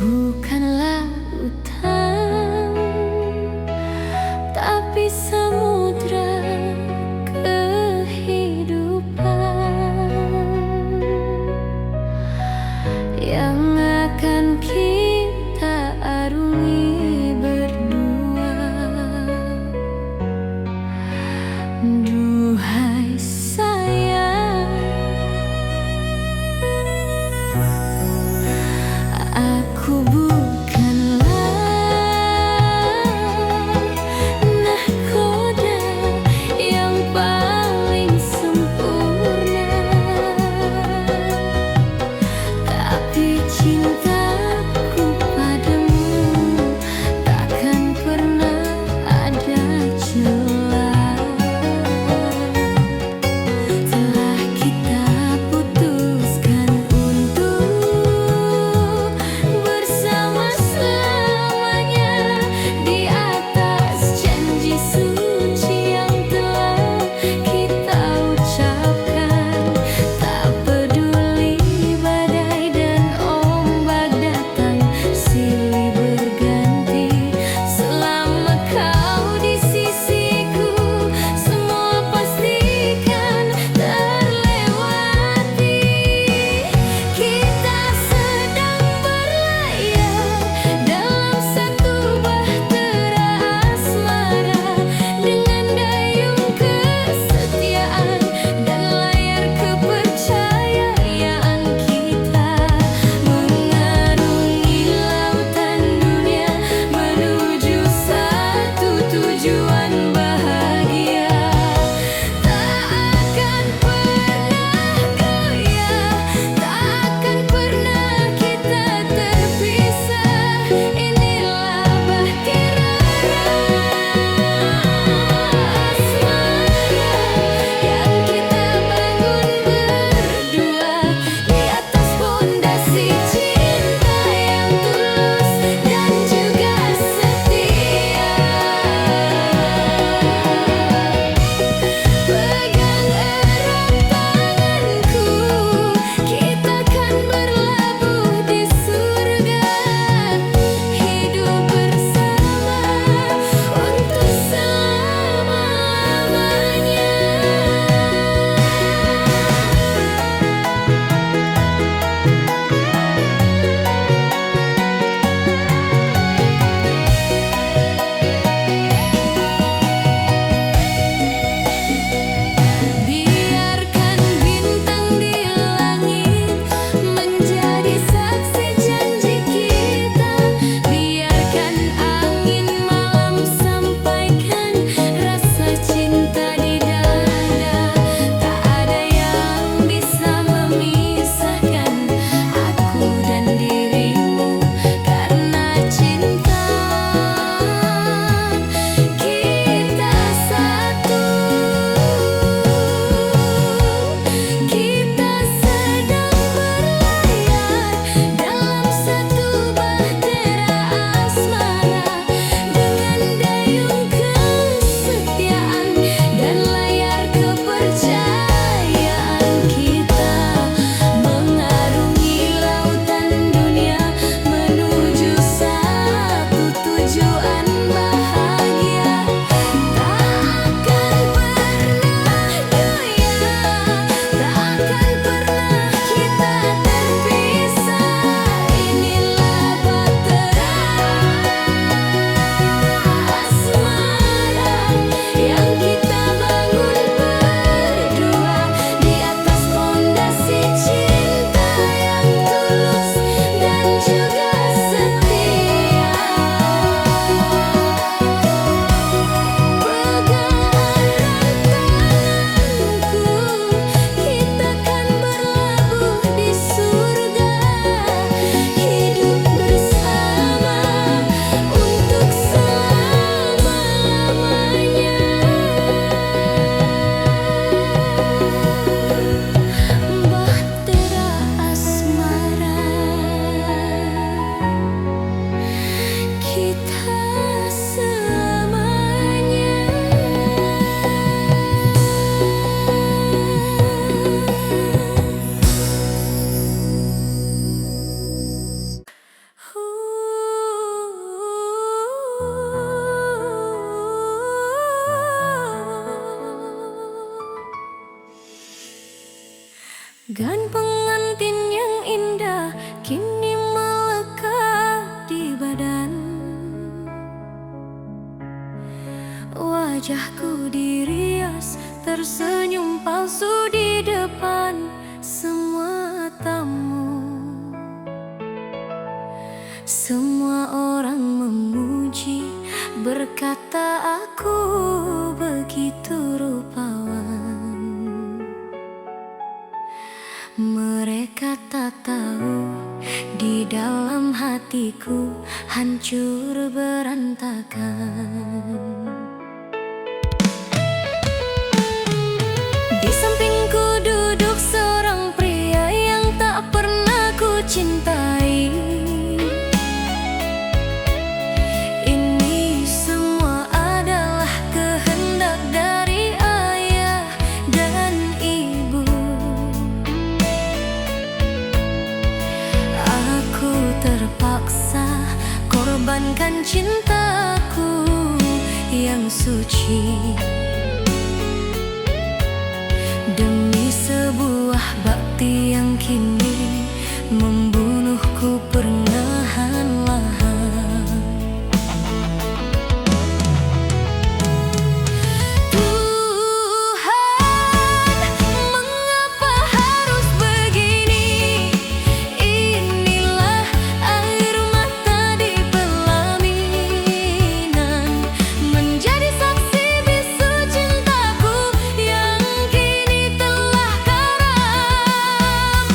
Bukanlah lautan, tapi samudra kehidupan yang akan kita arungi berdua. Duhai sayang, aku bukanlah Bagan pengantin yang indah kini melekat di badan. Wajahku dirias tersenyum palsu di depan semua tamu. Semua orang memuji, berkata aku begitu rupawan. Mereka tak tahu di dalam hatiku hancur berantakan. Di sampingku duduk seorang pria yang tak pernah ku cintai. Ini semua adalah kehendak dari ayah dan ibu. Aku terpaksa korbankan cintaku yang suci demi sebuah bakti yang kini membunuhku perlahan-lahan. Tuhan, mengapa harus begini? Inilah air mata di pelaminan, menjadi saksi bisu cintaku yang kini telah karam.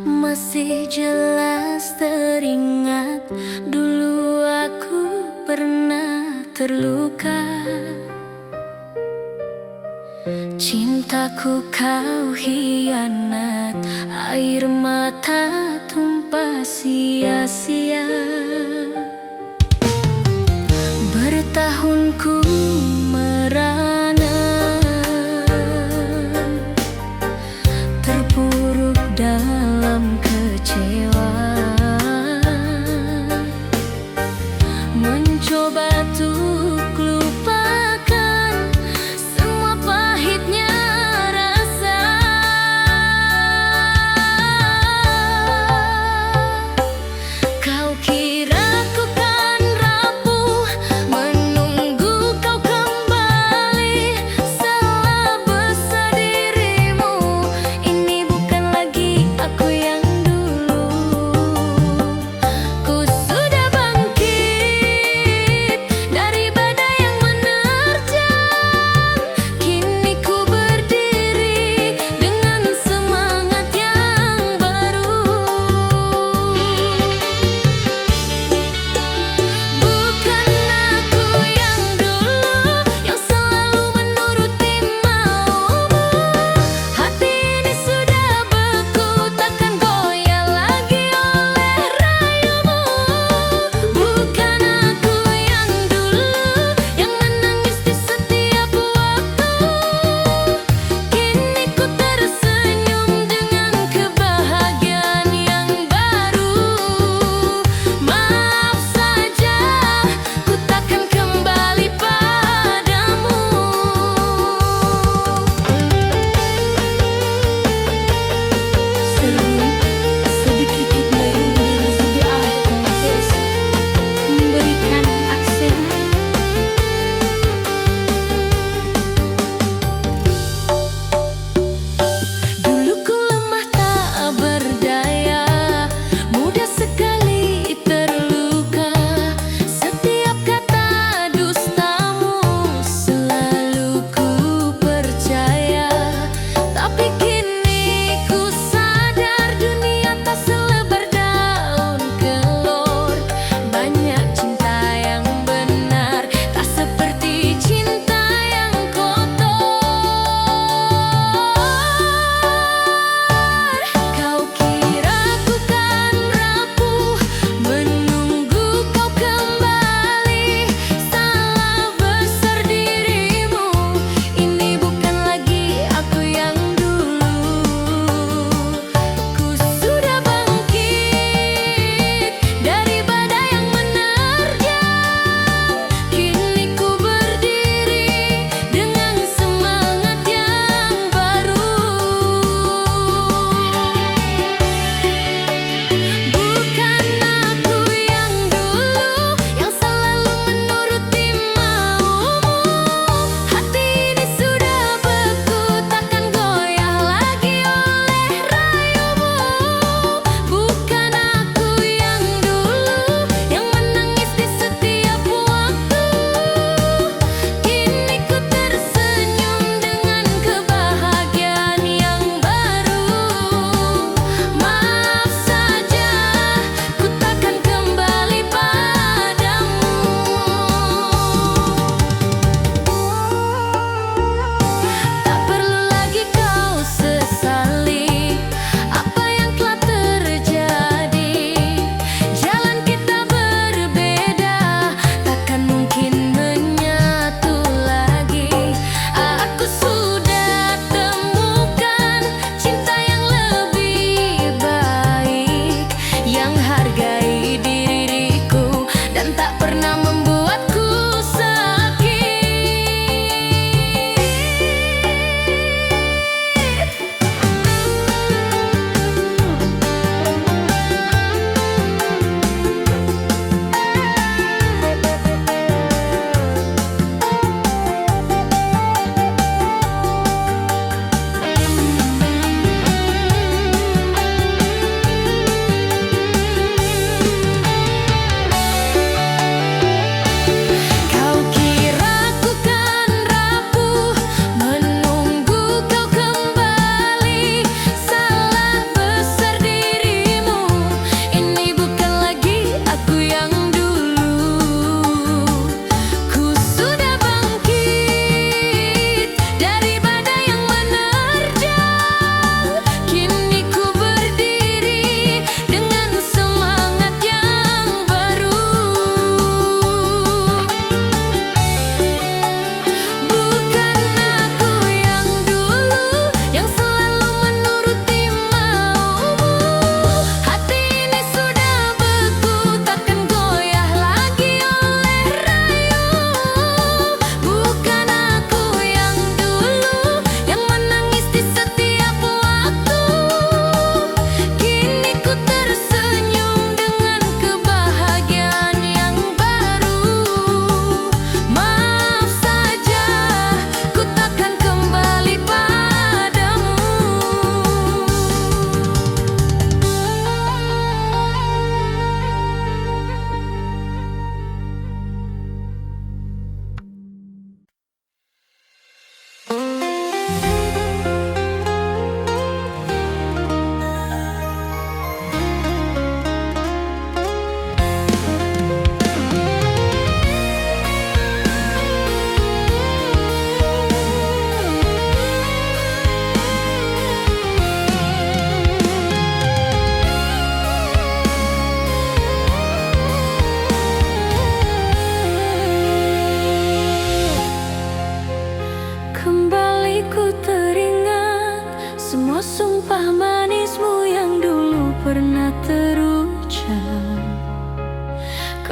Masih jelas teringat, dulu aku pernah terluka. Cintaku kau hianat, air mata tumpah sia-sia. Bertahun ku merana, terpuruk dalam kecewa, mencoba untuk lupakan semua pahitnya rasa. Kau kira ku kan rapuh menunggu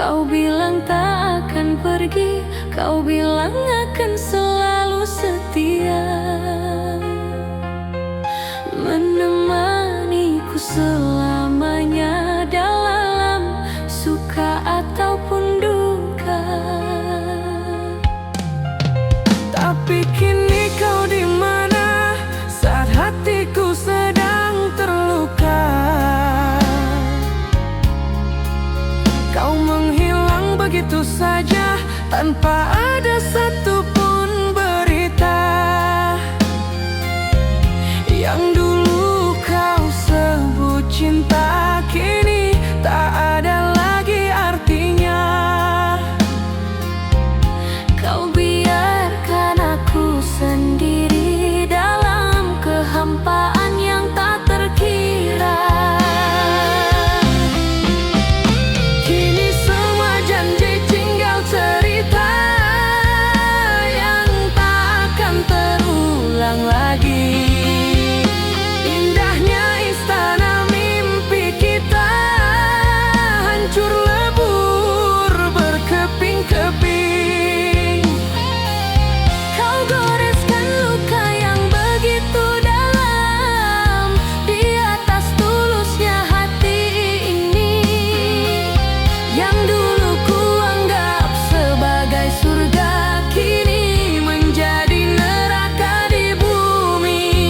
Kau bilang tak akan pergi, kau bilang akan selalu setia, menemaniku selamanya dalam suka ataupun duka. Tapi kini kau di mana saat hatiku sedang terluka? Kau menghilang begitu saja tanpa ada satupun berita. Yang dulu kau sebut cinta kini tak ada lagi artinya. Kau biarkan aku sendiri dalam kehampaan yang tak terkira. Kini semua janji tinggal cerita yang tak akan terulang lagi. Indahnya istana mimpi kita hancur lebur berkeping-keping. Kau goreskan luka yang begitu dalam di atas tulusnya hati ini. Yang dulu ku anggap sebagai surga kini menjadi neraka di bumi.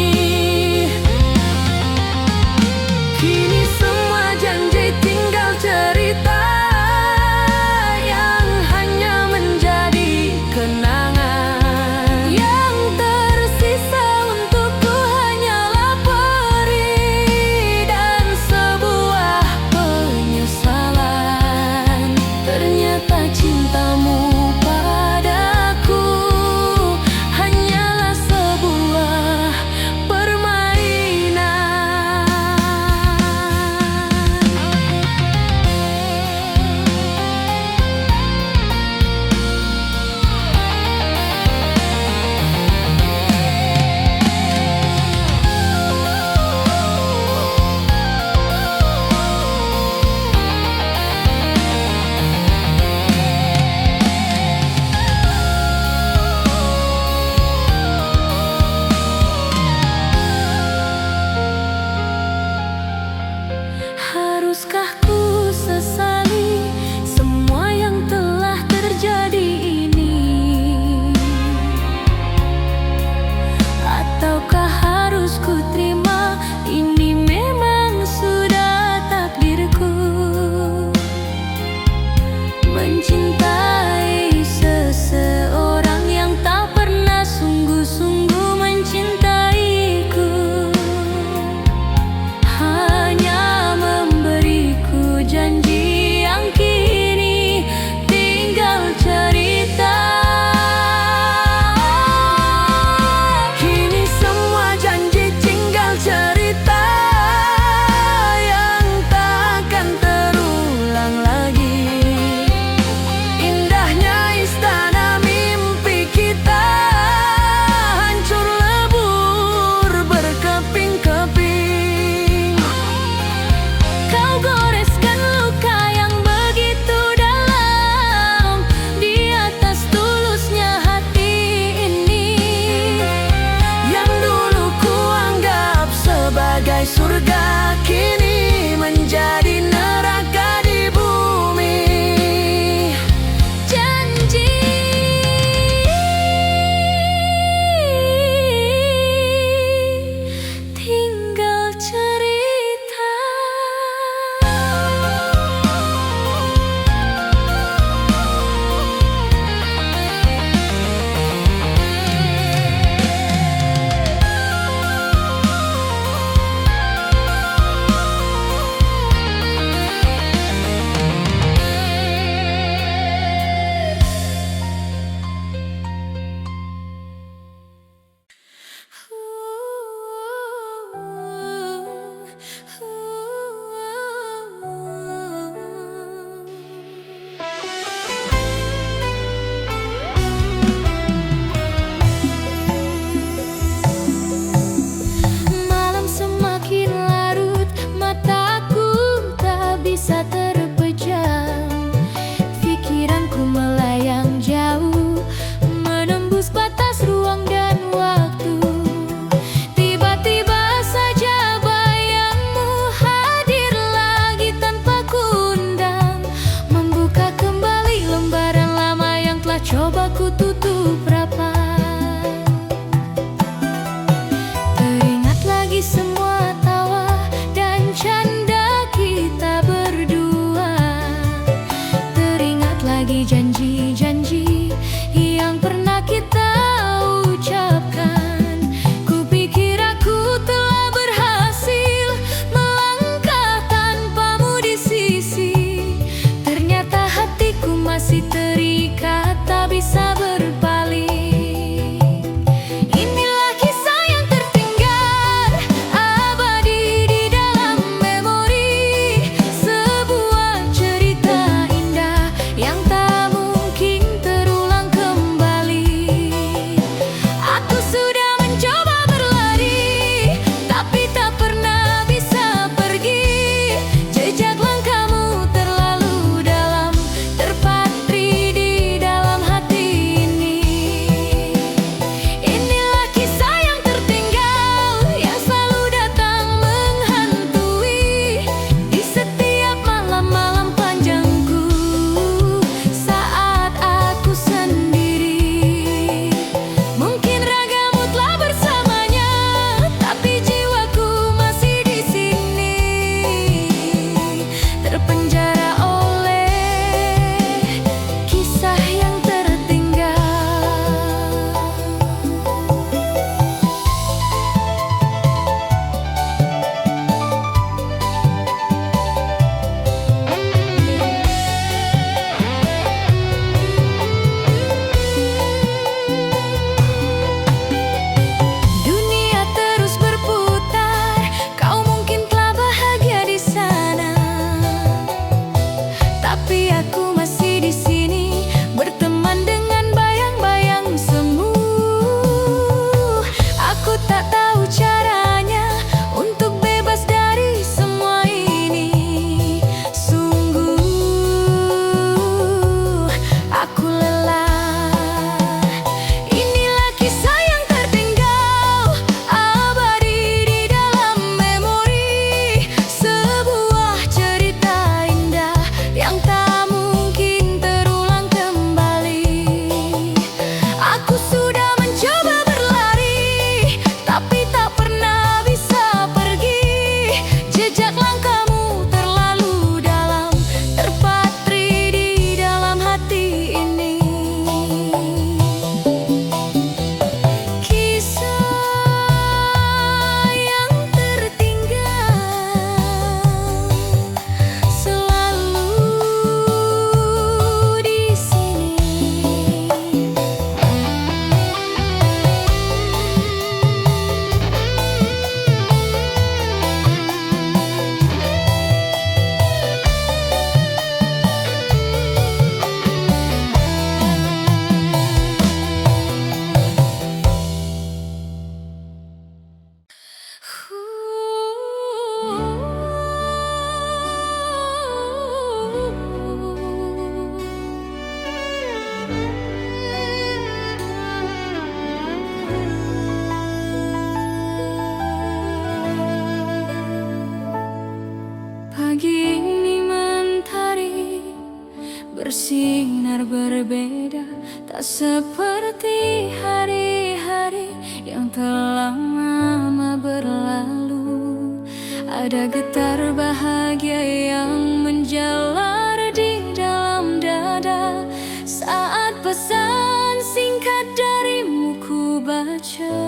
Tak seperti hari-hari yang telah lama berlalu. Ada getar bahagia yang menjalar di dalam dada saat pesan singkat darimu ku baca.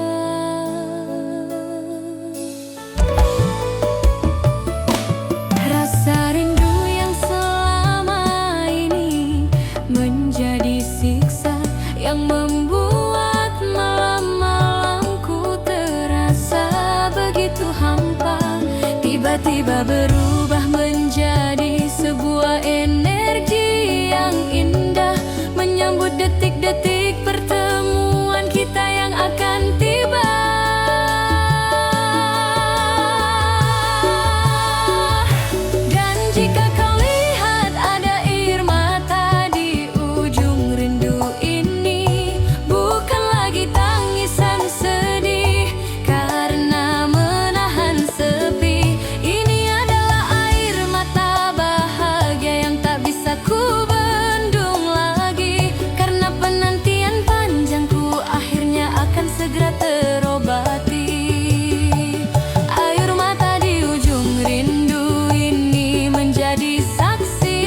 Rasa rindu yang selama ini menjadi siksa yang membuat malam-malamku terasa begitu hampa. Tiba-tiba berubah menjadi sebuah energi yang indah, menyambut detik-detik pertemuan kita yang akan tiba. Dan jika kau lihat ada air mata di ujung rindu ini, bukan lagi tangisan sedih karena menahan sepi. Ini adalah air mata bahagia yang tak bisa ku bendung lagi, karena penantian panjangku akhirnya akan segera terobati. Air mata di ujung rindu ini menjadi saksi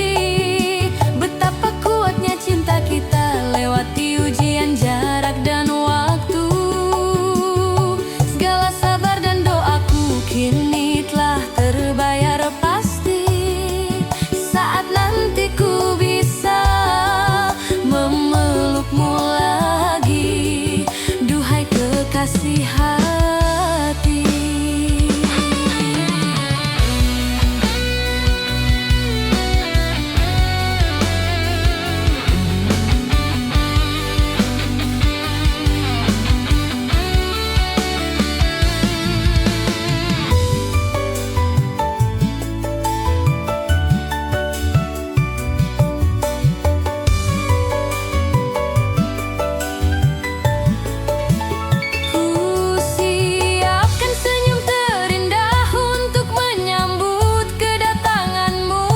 betapa kuatnya cinta kita lewati ujian jarak dan waktu. Segala sabar dan doaku kini telah terbayar pasti. Saat nanti ku bisa memelukmu lagi, duhai kekasih hati. Ku siapkan senyum terindah untuk menyambut kedatanganmu.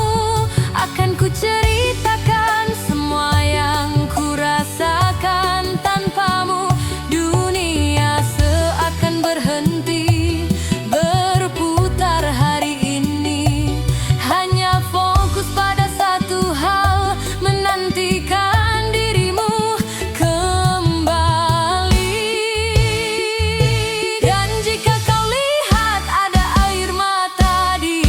Akan ku ceritakan semua yang ku rasakan tanpamu. Dunia seakan berhenti berputar hari ini, hanya fokus pada satu hal, menantikan dirimu kembali. Dan jika kau lihat ada air mata di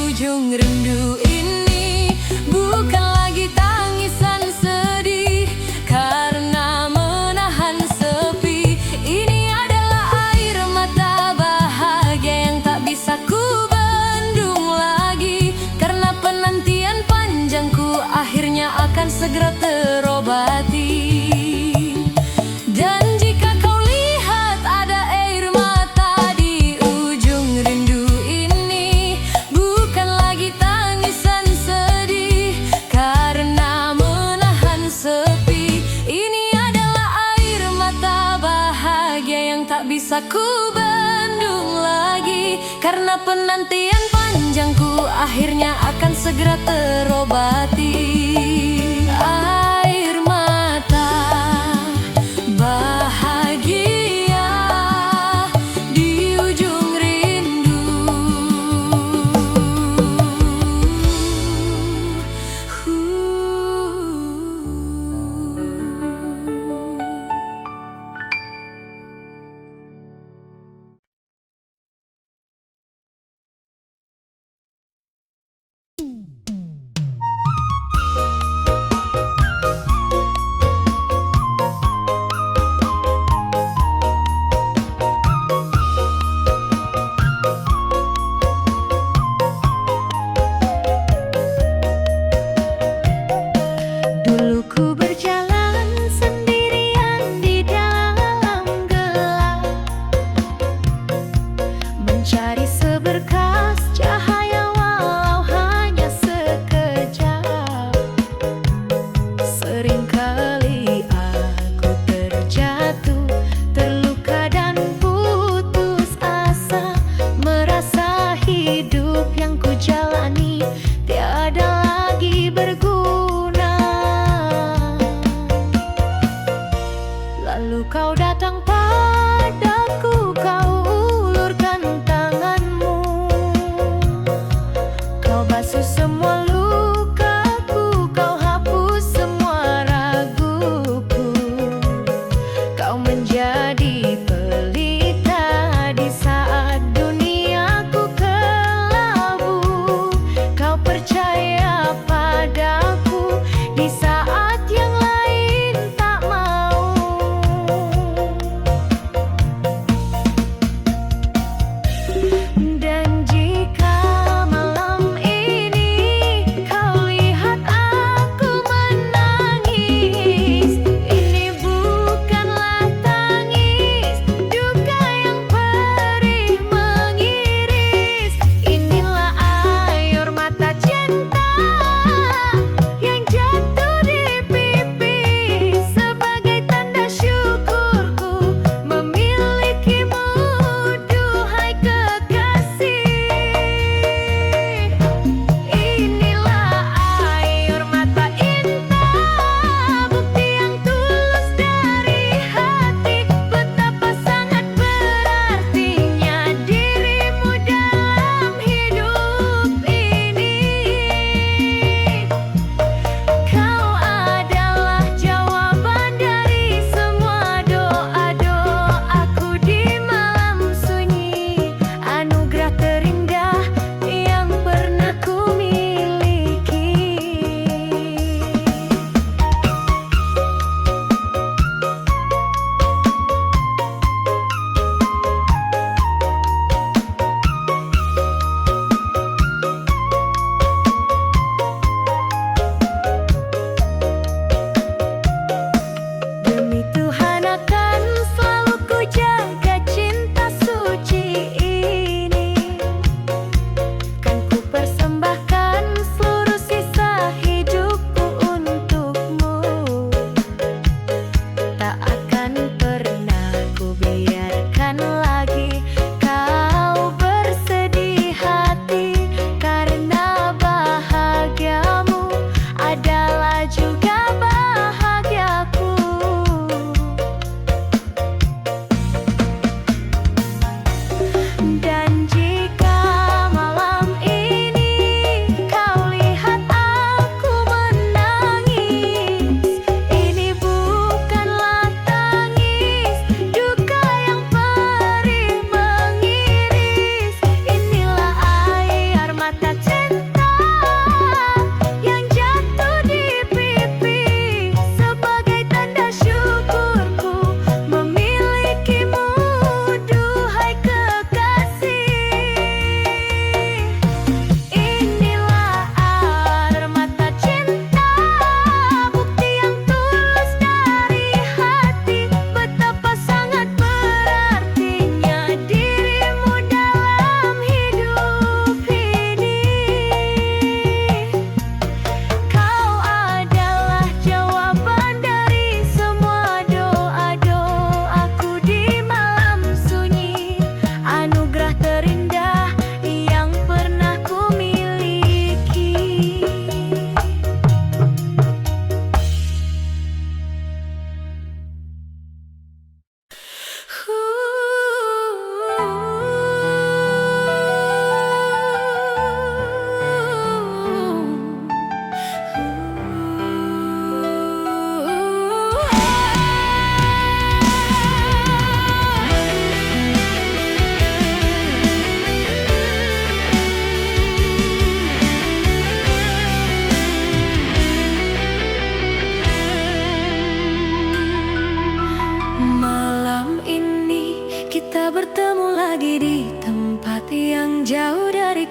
ujung rindu ini, bukan lagi tangisan sedih karena menahan sepi. Ini adalah air mata bahagia yang tak bisa ku bendung lagi, karena penantian panjangku akhirnya akan segera terobati. Dan jika kau lihat ada air mata di ujung rindu ini, bukan lagi tangisan sedih karena menahan sepi. Ini adalah air mata bahagia yang tak bisa ku bendung lagi, karena penantian panjangku akhirnya akan segera terobati. Air mata bahagia di ujung rindu.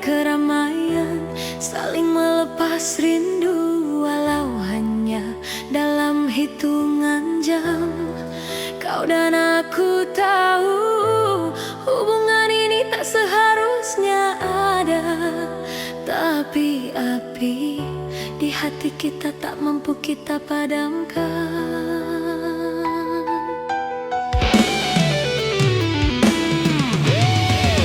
keramaian, saling melepas rindu walau hanya dalam hitungan jam. Kau dan aku tahu hubungan ini tak seharusnya ada, tapi api di hati kita tak mampu kita padamkan.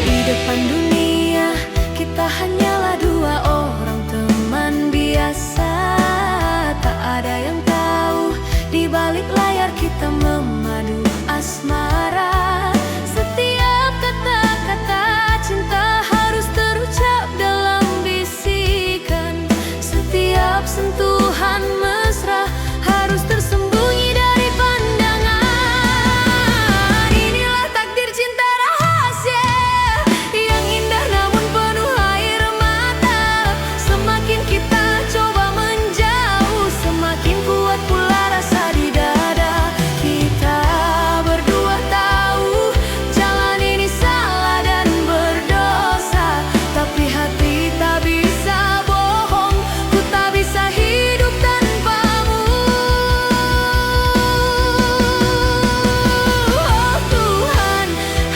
Di depan dunia kita hanyalah dua orang teman biasa. Tak ada yang tahu di balik layar kita memadu asmara. Setiap kata-kata cinta harus terucap dalam bisikan. Setiap sentuhan mesra harus tersembunyi dari pandangan. Inilah takdir cinta rahasia yang indah namun penuh air mata. Semakin kita coba menjauh, semakin kuat pula rasa di dada. Kita berdua tahu jalan ini salah dan berdosa, tapi hati tak bisa bohong, ku tak bisa hidup tanpamu. Oh Tuhan,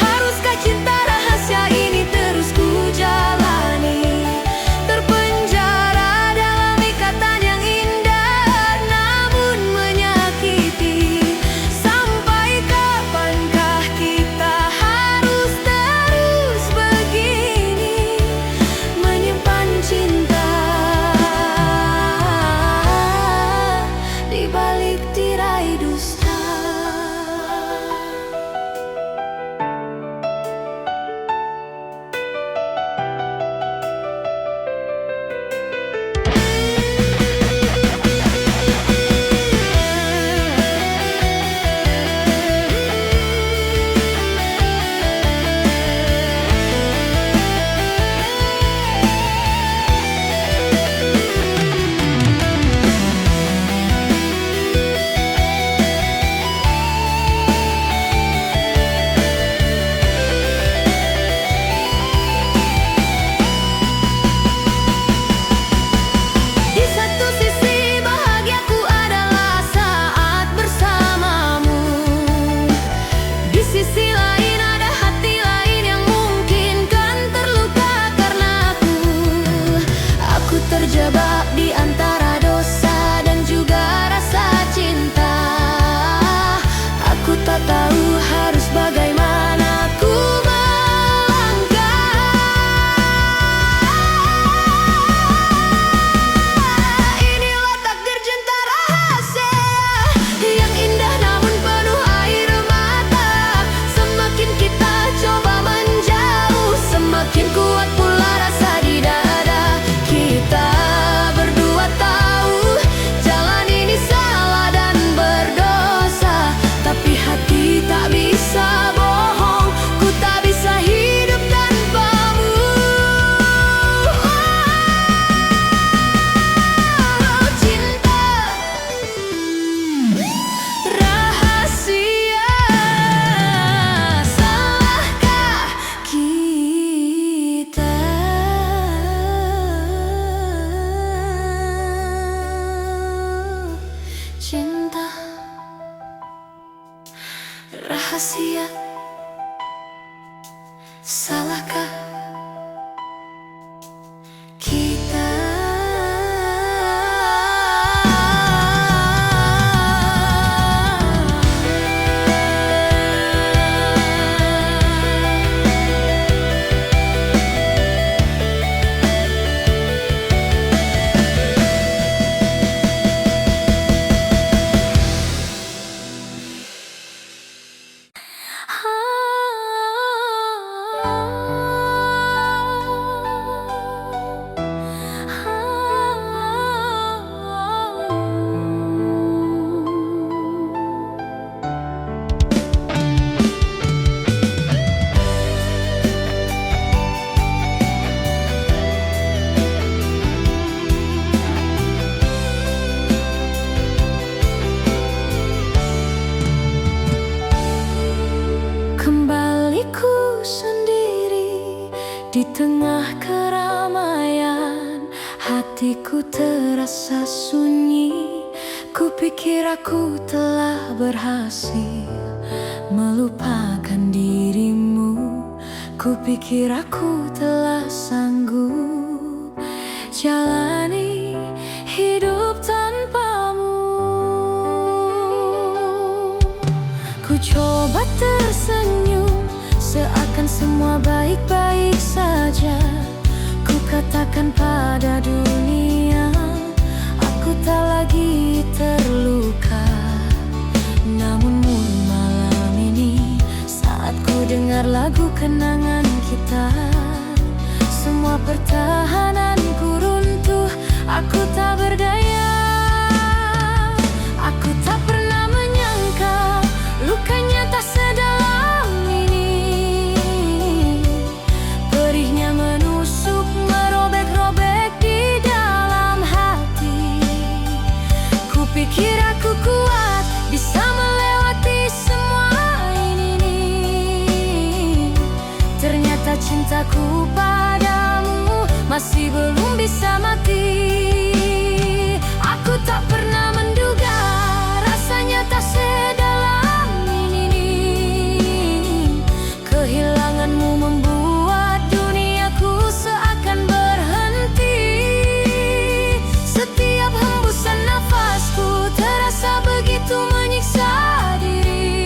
haruskah cinta rahasia ini terus ku jalani? Terpenjara dalam ikatan yang indah namun menyakiti. Sampai kapankah kita harus terus begini, menyimpan cinta di balik tirai dusta? Di satu sisi bahagiaku adalah saat bersamamu. Di sisi lain ada hati lain yang mungkin kan terluka karenaku. Aku terjebak di antara dosa dan juga rasa cinta. Aku tak tahu harus bagaimana ku melangkah. Inilah takdir cinta rahasia yang indah namun penuh air mata. Semakin kita coba menjauh, semakin kuat pula rasa di dada. Kita berdua tahu jalan ini salah dan berdosa, tapi hati tak bisa bohong, ku tak bisa hidup tanpamu. Oh, cinta rahasia, salahkah kita? Cinta rahasia, salahkah kita? Di tengah keramaian keramaian, hatiku terasa sunyi. Kupikir aku telah berhasil melupakan dirimu. Kupikir aku telah sanggup jalani hidup tanpamu. Ku coba tersenyum, seakan semua baik-baik saja. Ku katakan pada dunia, aku tak lagi terluka. Namun malam ini, saat ku dengar lagu kenangan kita, semua pertahananku runtuh. Aku tak berdaya. Aku tak pernah menyangka lukanya tak sedalam ini. Perihnya menusuk, merobek-robek di dalam hati. Kupikir aku kuat, bisa melewati semua ini. Ternyata cintaku padamu masih belum bisa mati. Aku tak pernah menduga rasanya tak sedalam ini. Kehilanganmu membuat duniaku seakan berhenti. Setiap hembusan nafasku terasa begitu menyiksa diri.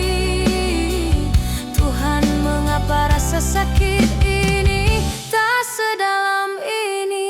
Tuhan, mengapa rasa sakit ini tak sedalam ini?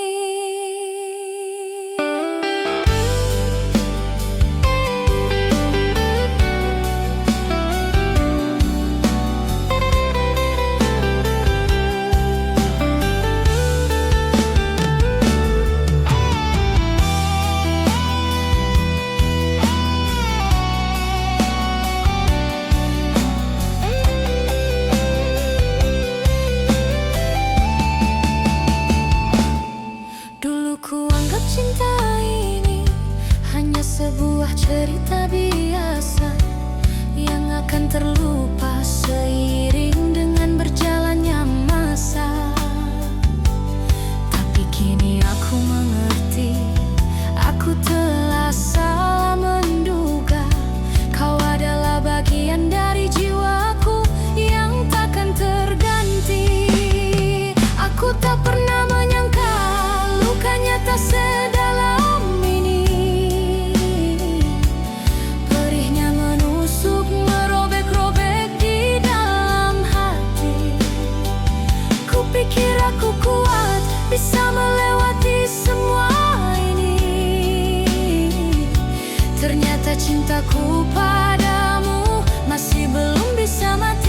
Cinta ini hanya sebuah cerita biasa yang akan terlupa seiring dengan berjalannya masa. Tapi kini aku mengerti, aku telah salah menduga. Kau adalah bagian dari jiwaku yang takkan terganti. Aku tak pernah menyangka lukanya tak sedalam ini. Perihnya menusuk, merobek-robek di dalam hati. Kupikir aku kuat, bisa melewati semua ini. Ternyata cintaku padamu masih belum bisa mati.